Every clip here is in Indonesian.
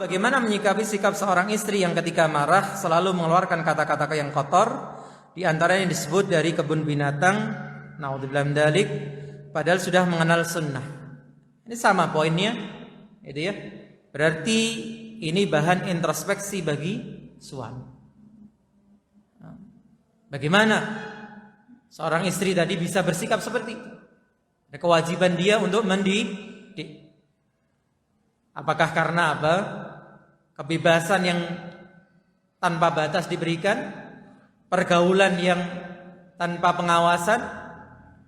Bagaimana menyikapi sikap seorang istri yang ketika marah selalu mengeluarkan kata-kata yang kotor, di antaranya yang disebut dari kebun binatang, naudzubillah min dzalik, padahal sudah mengenal sunnah. Ini sama poinnya, itu ya. Berarti ini bahan introspeksi bagi suami. Bagaimana seorang istri tadi bisa bersikap seperti itu? Ada kewajiban dia untuk mendidik. Apakah karena apa? Kebebasan yang tanpa batas diberikan, pergaulan yang tanpa pengawasan,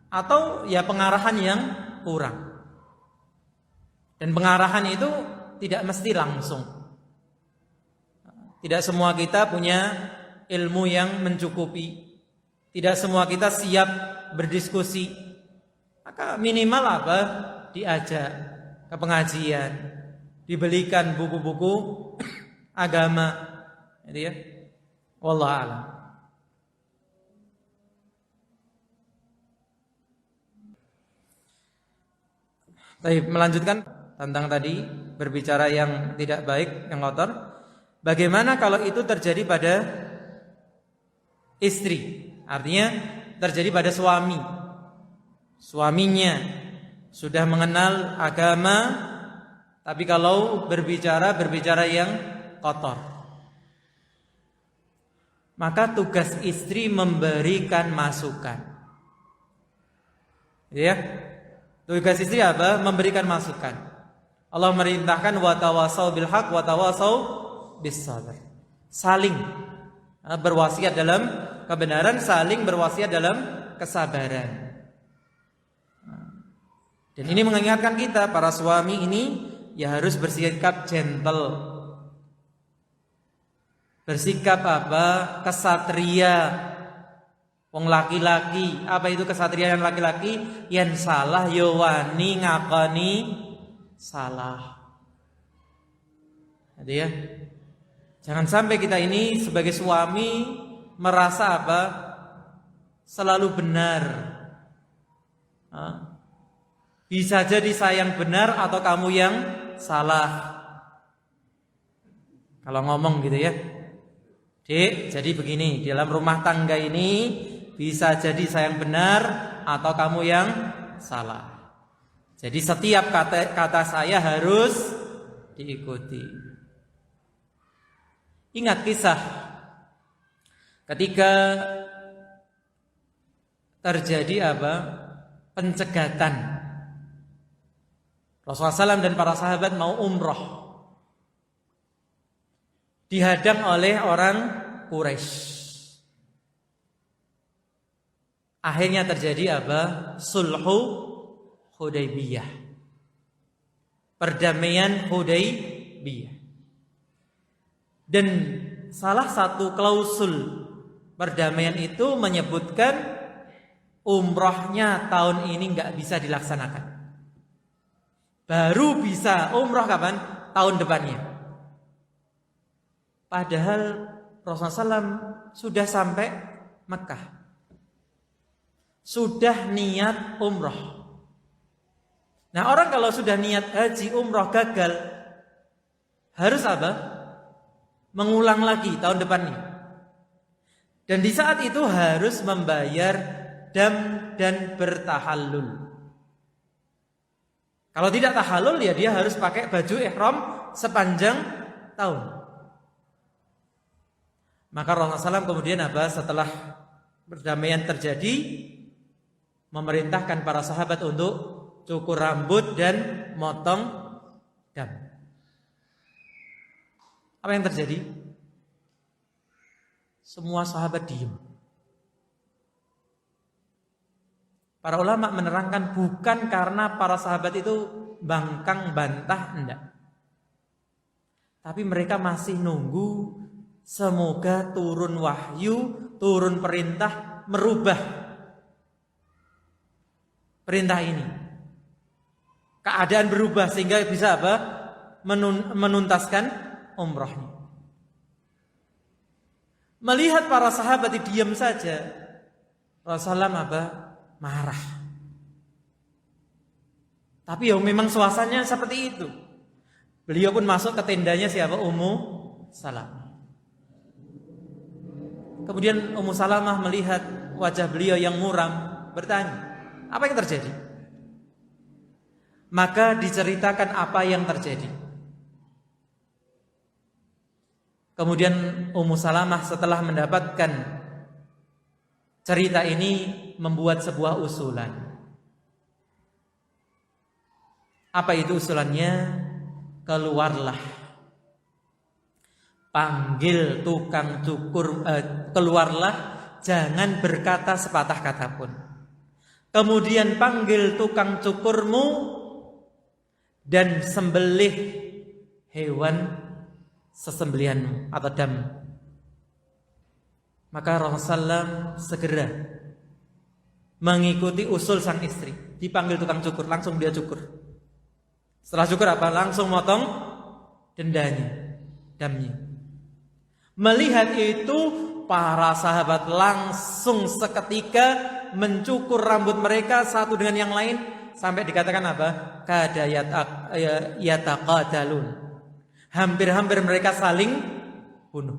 atau ya pengarahan yang kurang. Dan pengarahan itu tidak mesti langsung. Tidak semua kita punya ilmu yang mencukupi. Tidak semua kita siap berdiskusi. Maka minimal apa? Diajak ke pengajian, dibelikan buku-buku agama, gitu ya. Wallahu a'lam. Baik, melanjutkan tentang tadi berbicara yang tidak baik, yang kotor. Bagaimana kalau itu terjadi pada istri? Artinya terjadi pada suami. Suaminya sudah mengenal agama, tapi kalau berbicara yang kotor. Maka tugas istri memberikan masukan. Ya. Tugas istri apa? Memberikan masukan. Allah merintahkan wa tawasau bil haq wa tawasau bis sabr. Saling berwasiat dalam kebenaran, saling berwasiat dalam kesabaran. Dan ini mengingatkan kita para suami ini ya harus bersikap gentle. Bersikap apa? Kesatria. Wong laki-laki, apa itu kesatria yang laki-laki? Yang salah yo wani ngakoni salah. Jadi ya, jangan sampai kita ini sebagai suami merasa apa? Selalu benar. Bisa jadi saya yang benar atau kamu yang salah. Kalau ngomong gitu ya, Dek, jadi begini, di dalam rumah tangga ini bisa jadi saya yang benar atau kamu yang salah. Jadi setiap kata saya harus diikuti. Ingat kisah ketika terjadi apa? Pencegatan. Rasulullah SAW dan para sahabat mau umroh. Dihadang oleh orang Quraisy. Akhirnya terjadi apa? Sulhu Hudaybiyah. Perdamaian Hudaybiyah. Dan salah satu klausul perdamaian itu menyebutkan umrohnya tahun ini nggak bisa dilaksanakan. Baru bisa umroh kapan? Tahun depannya. Padahal Rasulullah SAW sudah sampai Mekah. Sudah niat umroh. Nah, orang kalau sudah niat haji umroh gagal, harus apa? Mengulang lagi tahun depannya. Dan di saat itu harus membayar dam dan bertahallul. Kalau tidak tahallul ya dia harus pakai baju ihram sepanjang tahun. Maka Rasulullah SAW kemudian apa? Setelah perdamaian terjadi, memerintahkan para sahabat untuk cukur rambut dan motong dam. Apa yang terjadi? Semua sahabat diam. Para ulama menerangkan bukan karena para sahabat itu bangkang bantah, enggak. Tapi mereka masih nunggu semoga turun wahyu, turun perintah merubah perintah ini. Keadaan berubah sehingga bisa apa? Menuntaskan umrahnya. Melihat para sahabat diam saja, Rasulullah apa? Marah. Tapi ya memang suasananya seperti itu. Beliau pun masuk ke tendanya siapa? Ummu Salamah. Kemudian Ummu Salamah melihat wajah beliau yang muram, bertanya, apa yang terjadi? Maka diceritakan apa yang terjadi. Kemudian Ummu Salamah setelah mendapatkan cerita ini membuat sebuah usulan. Apa itu usulannya? Keluarlah, panggil tukang cukur, keluarlah, jangan berkata sepatah kata pun. Kemudian panggil tukang cukurmu dan sembelih hewan sesembelihanmu atau dam. Maka Rasulullah segera mengikuti usul sang istri. Dipanggil tukang cukur, langsung dia cukur. Setelah cukur apa? Langsung motong dendanya, damnya. Melihat itu, para sahabat langsung seketika mencukur rambut mereka satu dengan yang lain, sampai dikatakan apa? Kada yataqatalun. Hampir-hampir mereka saling bunuh.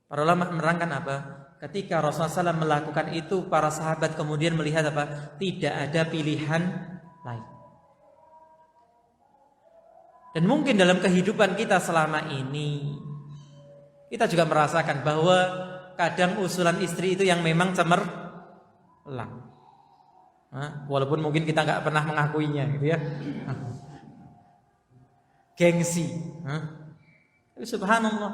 Para ulama menerangkan apa? Ketika Rasulullah SAW melakukan itu, para sahabat kemudian melihat apa? Tidak ada pilihan lain. Dan mungkin dalam kehidupan kita selama ini, kita juga merasakan bahwa kadang usulan istri itu yang memang cemerlang. Walaupun mungkin kita nggak pernah mengakuinya, gitu ya. Gengsi. Tapi subhanallah.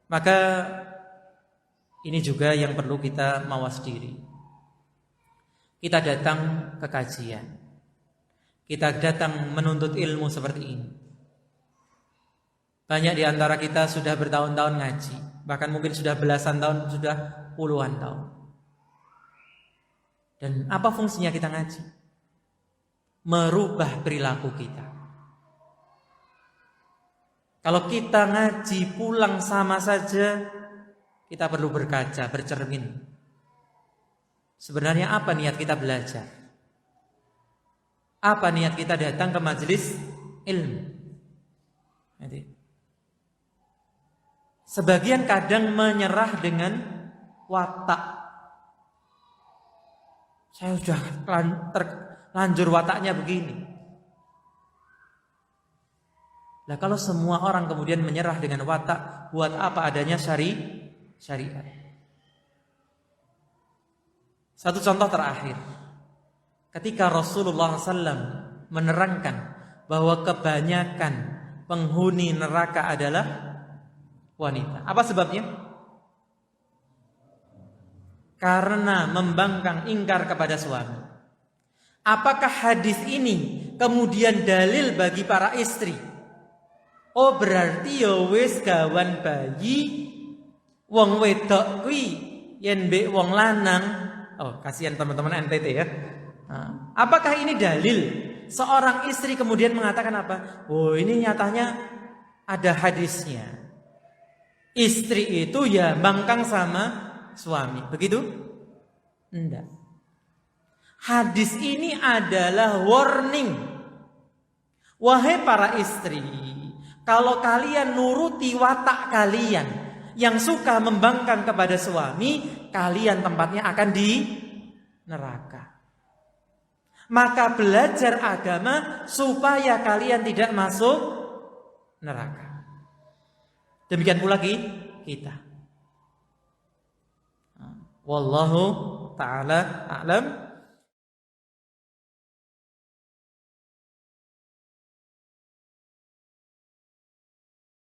Maka ini juga yang perlu kita mawas diri. Kita datang ke kajian, kita datang menuntut ilmu seperti ini. Banyak di antara kita sudah bertahun-tahun ngaji, bahkan mungkin sudah belasan tahun, sudah puluhan tahun. Dan apa fungsinya kita ngaji? Merubah perilaku kita. Kalau kita ngaji pulang sama saja, kita perlu berkaca, bercermin. Sebenarnya apa niat kita belajar? Apa niat kita datang ke majelis ilmu? Jadi, sebagian kadang menyerah dengan watak. Saya sudah terlanjur wataknya begini. Nah, kalau semua orang kemudian menyerah dengan watak, buat apa adanya syariat? Satu contoh terakhir, ketika Rasulullah SAW menerangkan bahwa kebanyakan penghuni neraka adalah wanita. Apa sebabnya? Karena membangkang ingkar kepada suami. Apakah hadis ini kemudian dalil bagi para istri? Oh, berarti ya wis gawan bayi wong wedok kuwi yen mbek wong lanang. Oh, kasihan teman-teman NTT ya. Apakah ini dalil seorang istri kemudian mengatakan apa? Oh, ini nyatanya ada hadisnya. Istri itu ya bangkang sama suami. Begitu? Enggak. Hadis ini adalah warning. Wahai para istri, kalau kalian nuruti watak kalian yang suka membangkang kepada suami, kalian tempatnya akan di neraka. Maka belajar agama supaya kalian tidak masuk neraka. Demikian pula kita. Wallahu ta'ala a'lam.